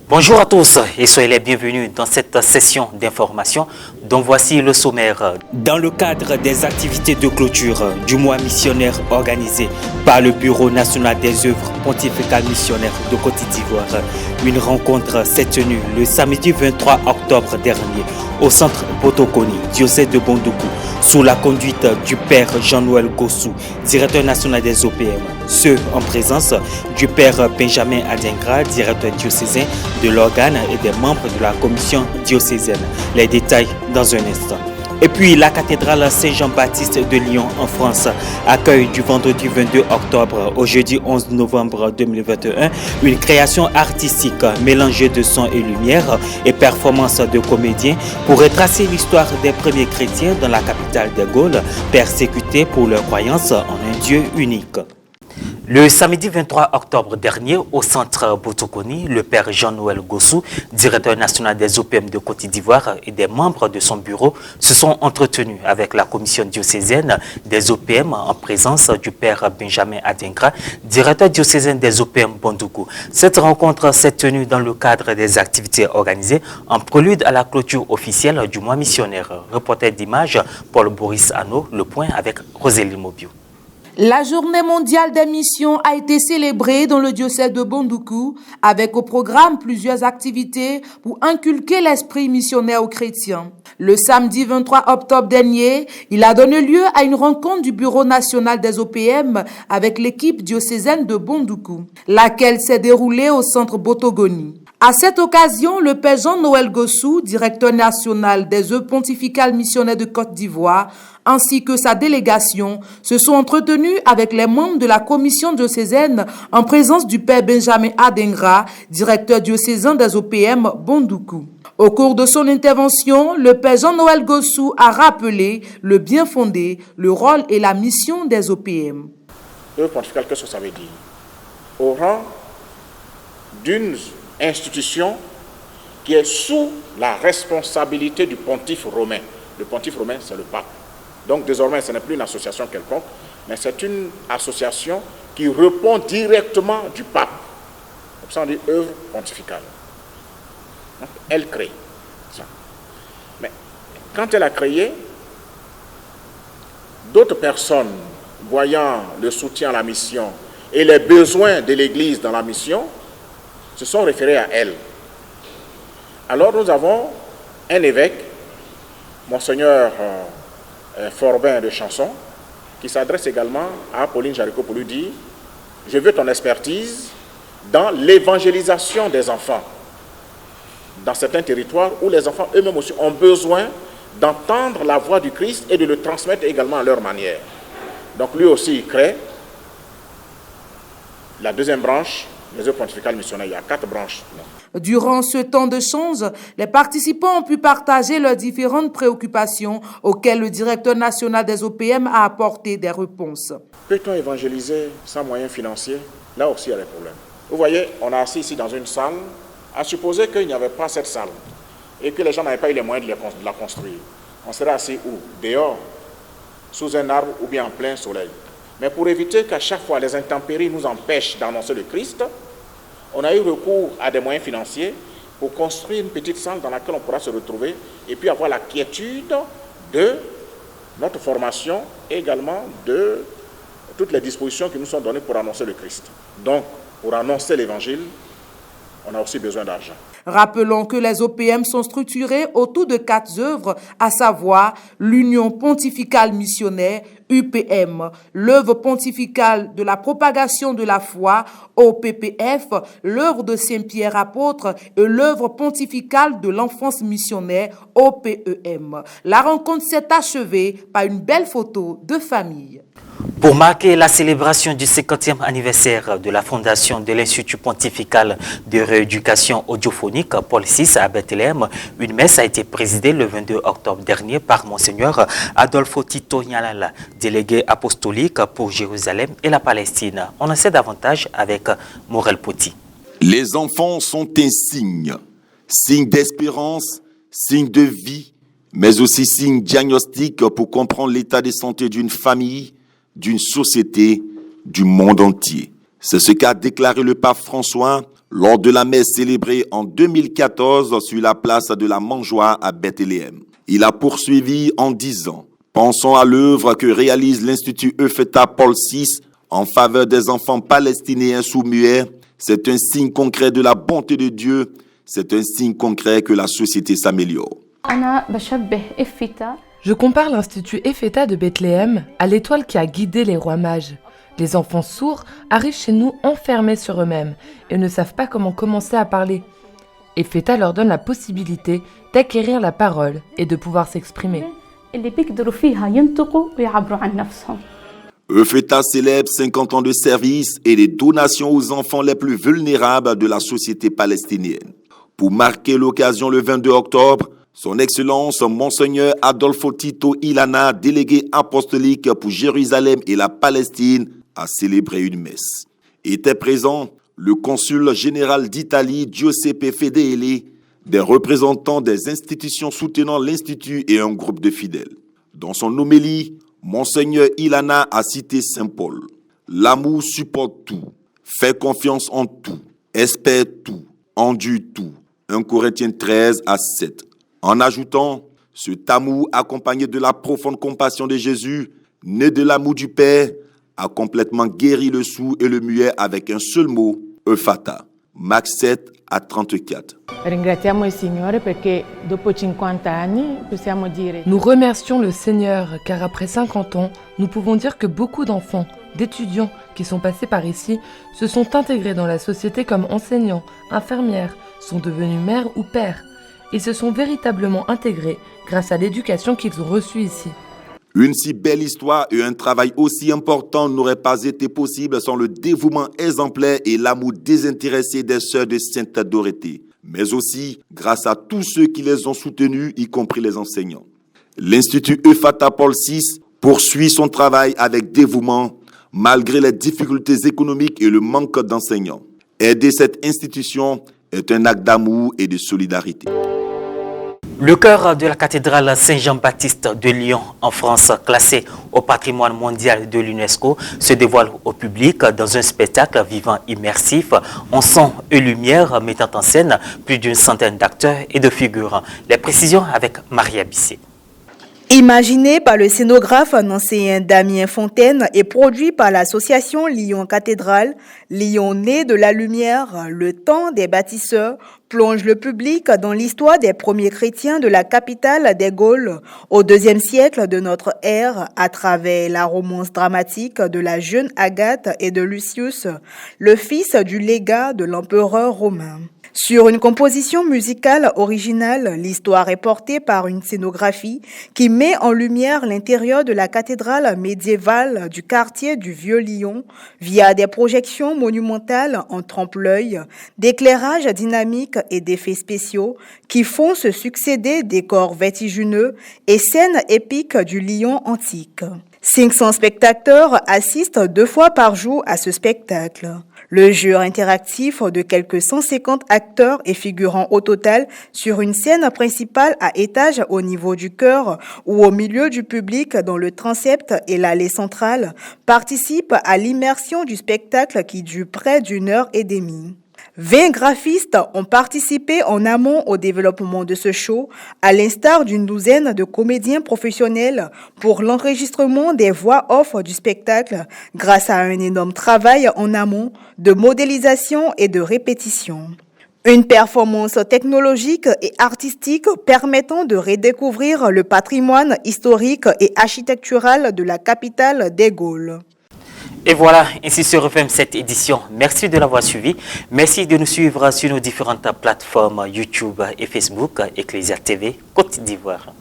Bonjour à tous et soyez les bienvenus dans cette session d'information dont voici le sommaire. Dans le cadre des activités de clôture du mois missionnaire organisé par le Bureau national des œuvres pontificales missionnaires de Côte d'Ivoire, une rencontre s'est tenue le samedi 23 octobre dernier au centre Botokoni, diocèse de Bondoukou, sous la conduite du Père Jean-Noël Gossou, directeur national des OPM. Ce en présence du Père Benjamin Adingra, directeur diocésain de l'organe et des membres de la commission diocésaine. Les détails dans un instant. Et puis la cathédrale Saint-Jean-Baptiste de Lyon en France accueille du vendredi 22 octobre au jeudi 11 novembre 2021 une création artistique mélangée de son et lumière et performances de comédiens pour retracer l'histoire des premiers chrétiens dans la capitale des Gaules, persécutés pour leur croyance en un Dieu unique. Le samedi 23 octobre dernier, au centre Botokoni, le Père Jean-Noël Gossou, directeur national des OPM de Côte d'Ivoire et des membres de son bureau se sont entretenus avec la commission diocésaine des OPM en présence du Père Benjamin Adingra, directeur diocésain des OPM Bondoukou. Cette rencontre s'est tenue dans le cadre des activités organisées en prélude à la clôture officielle du mois missionnaire. Reporter d'images, Paul-Boris Anneau, Le Point avec Rosélie Mobio. La journée mondiale des missions a été célébrée dans le diocèse de Bondoukou avec au programme plusieurs activités pour inculquer l'esprit missionnaire aux chrétiens. Le samedi 23 octobre dernier, il a donné lieu à une rencontre du Bureau national des OPM avec l'équipe diocésaine de Bondoukou, laquelle s'est déroulée au centre Botokoni. À cette occasion, le Père Jean-Noël Gossou, directeur national des œuvres pontificales missionnaires de Côte d'Ivoire, ainsi que sa délégation, se sont entretenus avec les membres de la commission diocésaine en présence du Père Benjamin Adingra, directeur diocésain des OPM Bondoukou. Au cours de son intervention, le Père Jean-Noël Gossou a rappelé le bien fondé, le rôle et la mission des OPM. Œuvre pontificale, qu'est-ce que ça veut dire? Au rang d'une institution qui est sous la responsabilité du pontife romain. Le pontife romain, c'est le pape. Donc désormais, ce n'est plus une association quelconque, mais c'est une association qui répond directement du pape. Comme ça, on dit œuvre pontificale. Donc, elle crée ça. Mais quand elle a créé, d'autres personnes, voyant le soutien à la mission et les besoins de l'Église dans la mission, se sont référés à elle. Alors nous avons un évêque, Monseigneur Forbin de Chanson, qui s'adresse également à Pauline Jaricot pour lui dire « Je veux ton expertise dans l'évangélisation des enfants, dans certains territoires où les enfants eux-mêmes aussi ont besoin d'entendre la voix du Christ et de le transmettre également à leur manière. » Donc lui aussi, il crée la deuxième branche, les œuvres pontificales missionnaires. Il y a 4 branches. Durant ce temps d'échange, les participants ont pu partager leurs différentes préoccupations auxquelles le directeur national des OPM a apporté des réponses. Peut-on évangéliser sans moyens financiers? Là aussi, il y a des problèmes. Vous voyez, on est assis ici dans une salle, à supposer qu'il n'y avait pas cette salle et que les gens n'avaient pas eu les moyens de la construire. On serait assis où? Dehors, sous un arbre ou bien en plein soleil. Mais pour éviter qu'à chaque fois les intempéries nous empêchent d'annoncer le Christ, on a eu recours à des moyens financiers pour construire une petite salle dans laquelle on pourra se retrouver et puis avoir la quiétude de notre formation et également de toutes les dispositions qui nous sont données pour annoncer le Christ. Donc, pour annoncer l'évangile, on a aussi besoin d'argent. Rappelons que les OPM sont structurés autour de 4 œuvres, à savoir l'Union pontificale missionnaire, UPM, l'œuvre pontificale de la propagation de la foi, OPPF, l'œuvre de Saint-Pierre apôtre et l'œuvre pontificale de l'enfance missionnaire, OPEM. La rencontre s'est achevée par une belle photo de famille. Pour marquer la célébration du 50e anniversaire de la fondation de l'Institut pontifical de rééducation audiophonique Paul VI à Bethléem, une messe a été présidée le 22 octobre dernier par Monseigneur Adolfo Tito Nyalala, délégué apostolique pour Jérusalem et la Palestine. On en sait davantage avec Morel Poti. Les enfants sont un signe d'espérance, signe de vie, mais aussi signe diagnostic pour comprendre l'état de santé d'une famille, d'une société, du monde entier. C'est ce qu'a déclaré le pape François lors de la messe célébrée en 2014 sur la place de la Mangeoire à Bethléem. Il a poursuivi en disant « Pensons à l'œuvre que réalise l'Institut Epheta Paul VI en faveur des enfants palestiniens sous-muets. C'est un signe concret de la bonté de Dieu. C'est un signe concret que la société s'améliore. » Je compare l'Institut Epheta de Bethléem à l'étoile qui a guidé les rois mages. Les enfants sourds arrivent chez nous enfermés sur eux-mêmes et ne savent pas comment commencer à parler. Epheta leur donne la possibilité d'acquérir la parole et de pouvoir s'exprimer. Epheta célèbre 50 ans de service et des donations aux enfants les plus vulnérables de la société palestinienne. Pour marquer l'occasion le 22 octobre, Son Excellence Monseigneur Adolfo Tito Ilana, délégué apostolique pour Jérusalem et la Palestine, a célébré une messe. Étaient présents le consul général d'Italie Giuseppe Fedeli, des représentants des institutions soutenant l'Institut et un groupe de fidèles. Dans son homélie, Monseigneur Ilana a cité Saint Paul. L'amour supporte tout, fait confiance en tout, espère tout, endure tout. 1 Corinthiens 13:7. En ajoutant, cet amour accompagné de la profonde compassion de Jésus, né de l'amour du Père, a complètement guéri le sourd et le muet avec un seul mot, Ephata. Marc 7:34. Nous remercions le Seigneur car après 50 ans, nous pouvons dire que beaucoup d'enfants, d'étudiants qui sont passés par ici, se sont intégrés dans la société comme enseignants, infirmières, sont devenus mères ou pères. Ils se sont véritablement intégrés grâce à l'éducation qu'ils ont reçue ici. Une si belle histoire et un travail aussi important n'auraient pas été possibles sans le dévouement exemplaire et l'amour désintéressé des sœurs de Sainte Dorothée, mais aussi grâce à tous ceux qui les ont soutenus, y compris les enseignants. L'Institut Epheta Paul VI poursuit son travail avec dévouement, malgré les difficultés économiques et le manque d'enseignants. Aider cette institution est un acte d'amour et de solidarité. Le chœur de la cathédrale Saint-Jean-Baptiste de Lyon en France, classé au patrimoine mondial de l'UNESCO, se dévoile au public dans un spectacle vivant immersif en son et lumière mettant en scène plus d'une centaine d'acteurs et de figurants. Les précisions avec Maria Bissé. Imaginé par le scénographe nancéen Damien Fontaine et produit par l'association Lyon Cathédrale, Lyon né de la lumière, le temps des bâtisseurs, plonge le public dans l'histoire des premiers chrétiens de la capitale des Gaules au IIe siècle de notre ère à travers la romance dramatique de la jeune Agathe et de Lucius, le fils du légat de l'empereur romain. Sur une composition musicale originale, l'histoire est portée par une scénographie qui met en lumière l'intérieur de la cathédrale médiévale du quartier du Vieux-Lyon via des projections monumentales en trompe-l'œil, d'éclairage dynamique et d'effets spéciaux qui font se succéder décors vertigineux et scènes épiques du Lyon antique. 500 spectateurs assistent 2 fois par jour à ce spectacle. Le jeu interactif de quelques 150 acteurs et figurants au total sur une scène principale à étage au niveau du chœur ou au milieu du public dans le transept et l'allée centrale participe à l'immersion du spectacle qui dure près d'1 heure et demie. 20 graphistes ont participé en amont au développement de ce show, à l'instar d'une douzaine de comédiens professionnels pour l'enregistrement des voix off du spectacle grâce à un énorme travail en amont de modélisation et de répétition. Une performance technologique et artistique permettant de redécouvrir le patrimoine historique et architectural de la capitale des Gaules. Et voilà, ainsi se referme cette édition. Merci de l'avoir suivi. Merci de nous suivre sur nos différentes plateformes YouTube et Facebook, Ecclesia TV, Côte d'Ivoire.